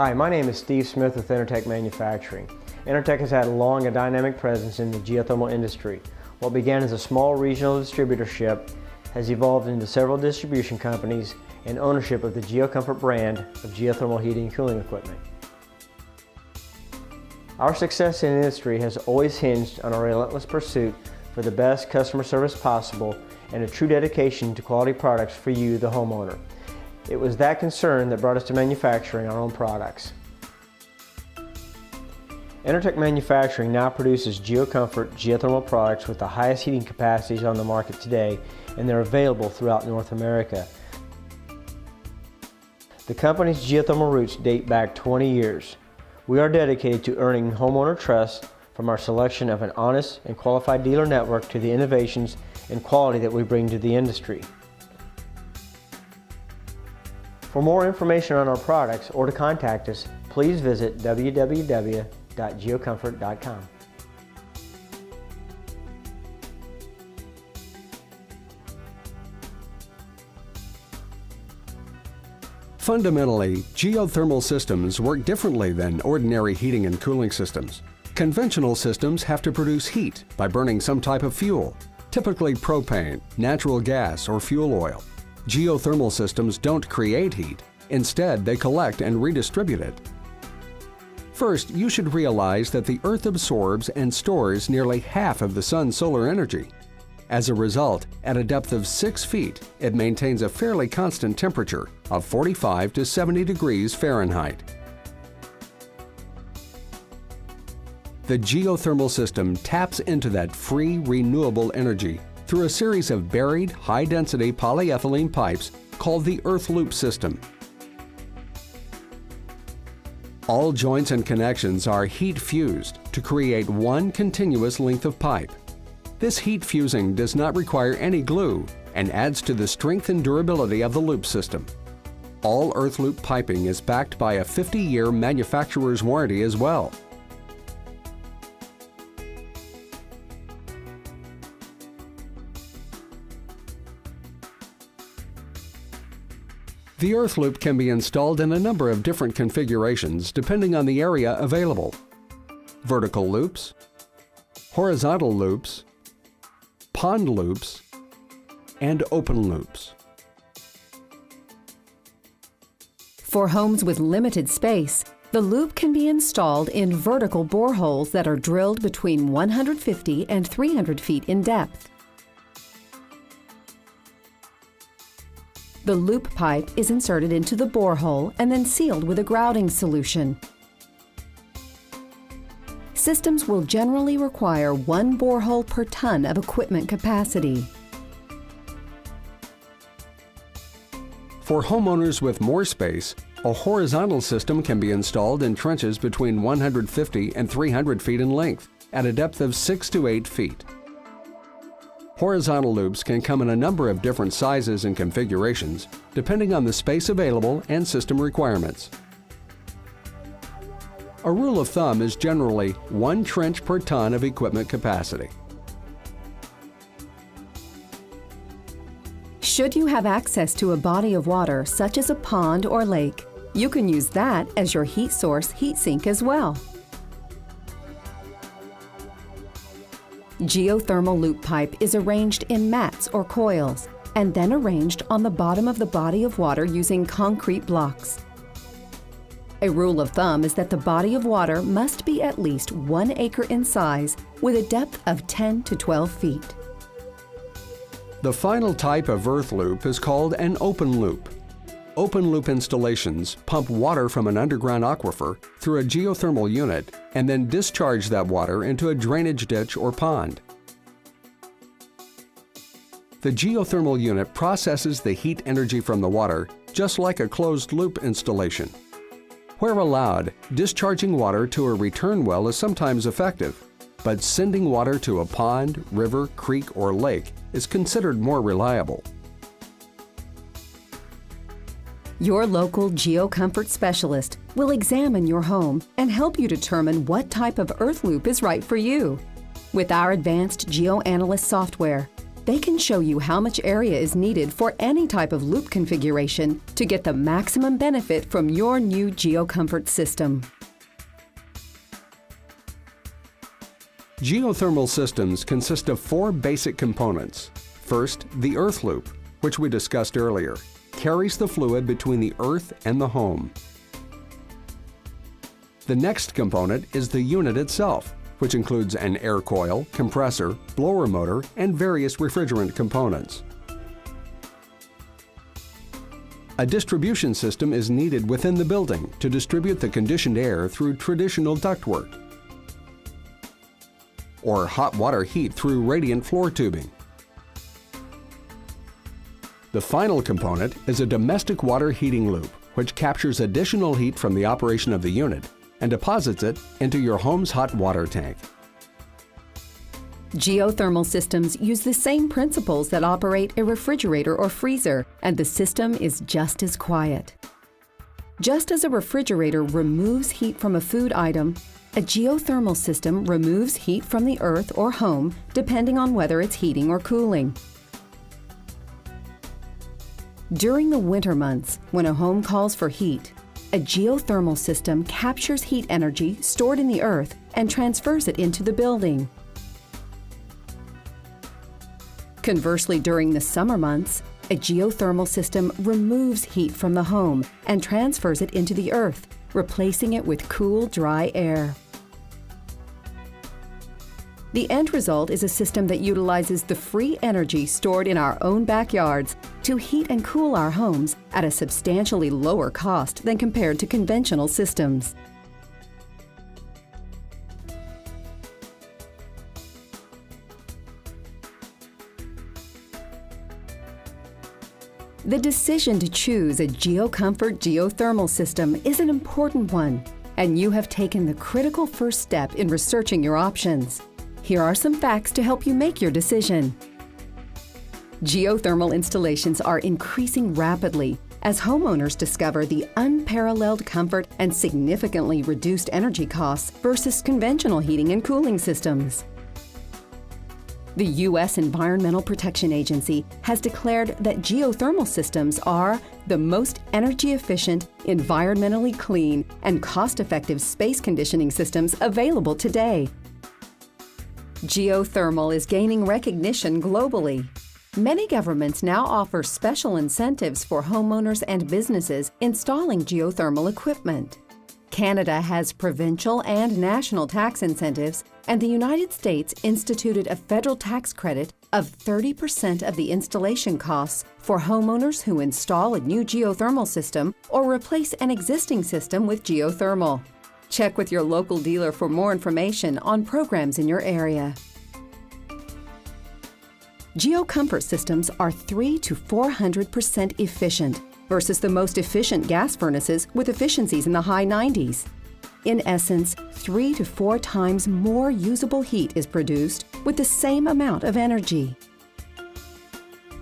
Hi, my name is Steve Smith with Intertech Manufacturing. Intertech has had long and dynamic presence in the geothermal industry. What began as a small regional distributorship has evolved into several distribution companies and ownership of the Geocomfort brand of geothermal heating and cooling equipment. Our success in the industry has always hinged on a relentless pursuit for the best customer service possible and a true dedication to quality products for you, the homeowner. It was that concern that brought us to manufacturing our own products. Intertech Manufacturing now produces Geocomfort geothermal products with the highest heating capacities on the market today, and they're available throughout North America. The company's geothermal roots date back 20 years. We are dedicated to earning homeowner trust from our selection of an honest and qualified dealer network to the innovations and quality that we bring to the industry. For more information on our products or to contact us, please visit www.geocomfort.com. Fundamentally, geothermal systems work differently than ordinary heating and cooling systems. Conventional systems have to produce heat by burning some type of fuel, typically propane, natural gas, or fuel oil. Geothermal systems don't create heat. Instead, they collect and redistribute it. First, you should realize that the Earth absorbs and stores nearly half of the sun's solar energy. As a result, at a depth of 6 feet, it maintains a fairly constant temperature of 45 to 70 degrees Fahrenheit. The geothermal system taps into that free, renewable energy through a series of buried, high-density polyethylene pipes called the earth loop system. All joints and connections are heat fused to create one continuous length of pipe. This heat fusing does not require any glue and adds to the strength and durability of the loop system. All earth loop piping is backed by a 50-year manufacturer's warranty as well. The earth loop can be installed in a number of different configurations depending on the area available. Vertical loops, horizontal loops, pond loops, and open loops. For homes with limited space, the loop can be installed in vertical boreholes that are drilled between 150 and 300 feet in depth. The loop pipe is inserted into the borehole and then sealed with a grouting solution. Systems will generally require 1 borehole per ton of equipment capacity. For homeowners with more space, a horizontal system can be installed in trenches between 150 and 300 feet in length at a depth of 6 to 8 feet. Horizontal loops can come in a number of different sizes and configurations, depending on the space available and system requirements. A rule of thumb is generally 1 trench per ton of equipment capacity. Should you have access to a body of water, such as a pond or lake, you can use that as your heat source heat sink as well. Geothermal loop pipe is arranged in mats or coils and then arranged on the bottom of the body of water using concrete blocks. A rule of thumb is that the body of water must be at least 1 acre in size with a depth of 10 to 12 feet. The final type of earth loop is called an open loop. Open loop installations pump water from an underground aquifer through a geothermal unit and then discharge that water into a drainage ditch or pond. The geothermal unit processes the heat energy from the water just like a closed loop installation. Where allowed, discharging water to a return well is sometimes effective. but sending water to a pond, river, creek, or lake is considered more reliable. Your local Geocomfort specialist will examine your home and help you determine what type of earth loop is right for you. With our advanced GeoAnalyst software, they can show you how much area is needed for any type of loop configuration to get the maximum benefit from your new Geocomfort system. Geothermal systems consist of 4 basic components. First, the earth loop, which we discussed earlier, carries the fluid between the earth and the home. The next component is the unit itself, which includes an air coil, compressor, blower motor, and various refrigerant components. A distribution system is needed within the building to distribute the conditioned air through traditional ductwork, or hot water heat through radiant floor tubing. The final component is a domestic water heating loop, which captures additional heat from the operation of the unit and deposits it into your home's hot water tank. Geothermal systems use the same principles that operate a refrigerator or freezer, and the system is just as quiet. Just as a refrigerator removes heat from a food item, a geothermal system removes heat from the earth or home depending on whether it's heating or cooling. During the winter months, when a home calls for heat, a geothermal system captures heat energy stored in the earth and transfers it into the building. Conversely, during the summer months, a geothermal system removes heat from the home and transfers it into the earth, replacing it with cool, dry air. The end result is a system that utilizes the free energy stored in our own backyards to heat and cool our homes at a substantially lower cost than compared to conventional systems. The decision to choose a Geocomfort geothermal system is an important one, and you have taken the critical first step in researching your options. Here are some facts to help you make your decision. Geothermal installations are increasing rapidly as homeowners discover the unparalleled comfort and significantly reduced energy costs versus conventional heating and cooling systems. The U.S. Environmental Protection Agency has declared that geothermal systems are the most energy efficient, environmentally clean, and cost-effective space conditioning systems available today. Geothermal is gaining recognition globally. Many governments now offer special incentives for homeowners and businesses installing geothermal equipment. Canada has provincial and national tax incentives, and the United States instituted a federal tax credit of 30% of the installation costs for homeowners who install a new geothermal system or replace an existing system with geothermal. Check with your local dealer for more information on programs in your area. Geocomfort systems are 300 to 400% efficient versus the most efficient gas furnaces with efficiencies in the high 90s. In essence, 3 to 4 times more usable heat is produced with the same amount of energy.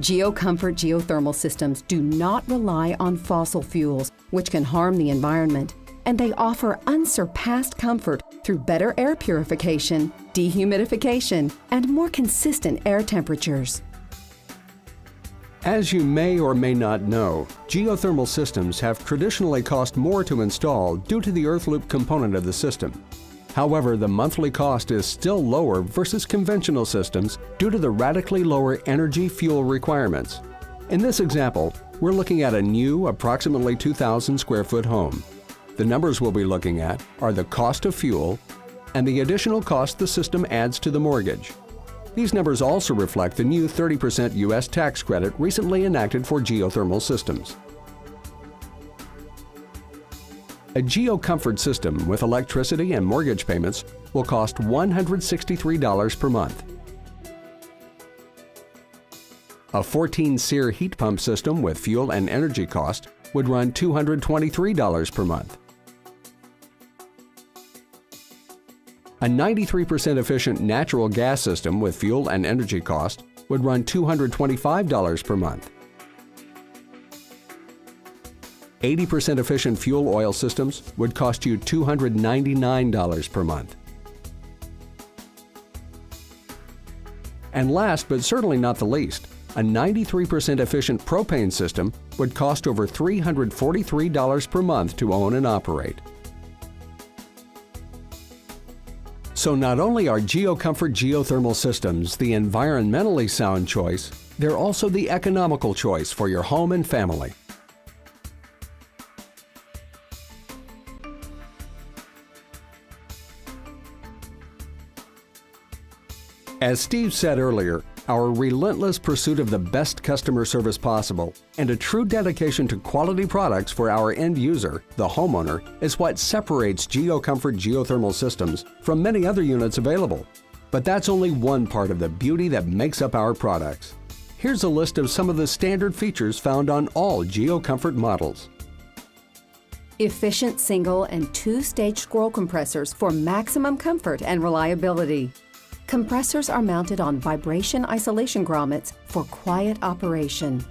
Geocomfort geothermal systems do not rely on fossil fuels, which can harm the environment, and they offer unsurpassed comfort through better air purification, dehumidification, and more consistent air temperatures. As you may or may not know, geothermal systems have traditionally cost more to install due to the earth loop component of the system. However, the monthly cost is still lower versus conventional systems due to the radically lower energy fuel requirements. In this example, we're looking at a new, approximately 2,000 square foot home. The numbers we'll be looking at are the cost of fuel and the additional cost the system adds to the mortgage. These numbers also reflect the new 30% U.S. tax credit recently enacted for geothermal systems. A Geocomfort system with electricity and mortgage payments will cost $163 per month. A 14-SEER heat pump system with fuel and energy cost would run $223 per month. A 93% efficient natural gas system with fuel and energy cost would run $225 per month. 80% efficient fuel oil systems would cost you $299 per month. And last but certainly not the least, a 93% efficient propane system would cost over $343 per month to own and operate. So not only are Geocomfort geothermal systems the environmentally sound choice, they're also the economical choice for your home and family. As Steve said earlier, our relentless pursuit of the best customer service possible and a true dedication to quality products for our end user, the homeowner, is what separates Geocomfort geothermal systems from many other units available. But that's only one part of the beauty that makes up our products. Here's a list of some of the standard features found on all Geocomfort models. Efficient single and two-stage scroll compressors for maximum comfort and reliability. Compressors are mounted on vibration isolation grommets for quiet operation.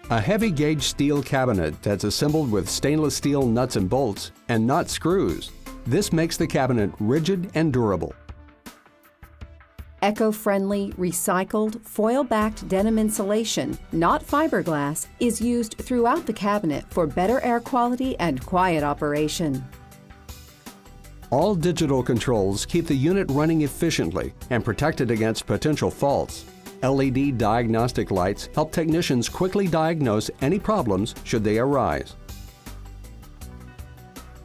A heavy gauge steel cabinet that's assembled with stainless steel nuts and bolts and not screws. This makes the cabinet rigid and durable. Eco-friendly, recycled, foil-backed denim insulation, not fiberglass, is used throughout the cabinet for better air quality and quiet operation. All digital controls keep the unit running efficiently and protected against potential faults. LED diagnostic lights help technicians quickly diagnose any problems should they arise.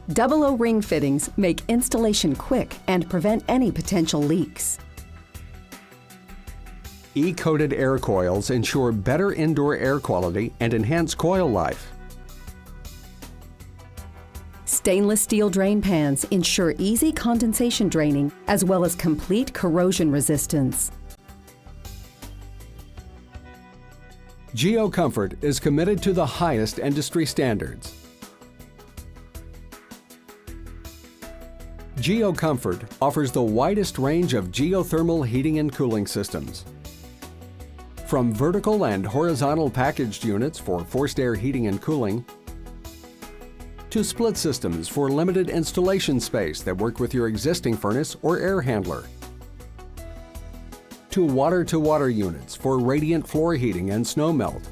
Double O-ring fittings make installation quick and prevent any potential leaks. E-coated air coils ensure better indoor air quality and enhance coil life. Stainless steel drain pans ensure easy condensation draining as well as complete corrosion resistance. Geocomfort is committed to the highest industry standards. Geocomfort offers the widest range of geothermal heating and cooling systems. From vertical and horizontal packaged units for forced air heating and cooling, to split systems for limited installation space that work with your existing furnace or air handler, to water-to-water units for radiant floor heating and snow melt,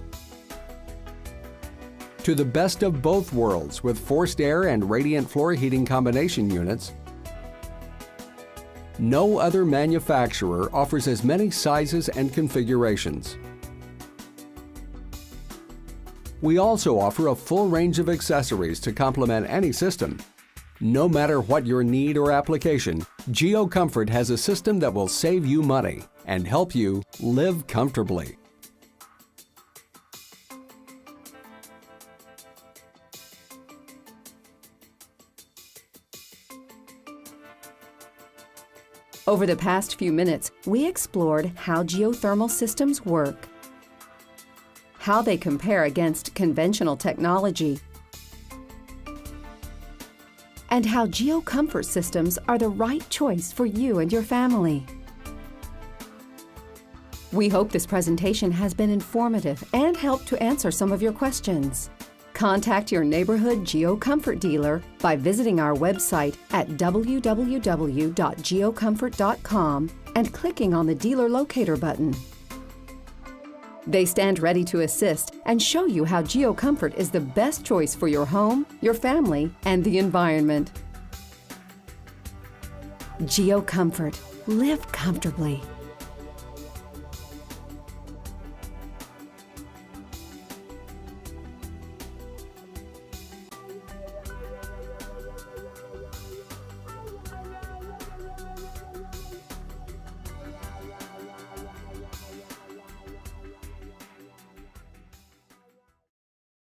to the best of both worlds with forced air and radiant floor heating combination units. No other manufacturer offers as many sizes and configurations. We also offer a full range of accessories to complement any system. No matter what your need or application, Geocomfort has a system that will save you money and help you live comfortably. Over the past few minutes, we explored how geothermal systems work, how they compare against conventional technology, and how Geocomfort systems are the right choice for you and your family. We hope this presentation has been informative and helped to answer some of your questions. Contact your neighborhood Geocomfort dealer by visiting our website at www.geocomfort.com and clicking on the Dealer Locator button. They stand ready to assist and show you how Geocomfort is the best choice for your home, your family, and the environment. Geocomfort. Live comfortably.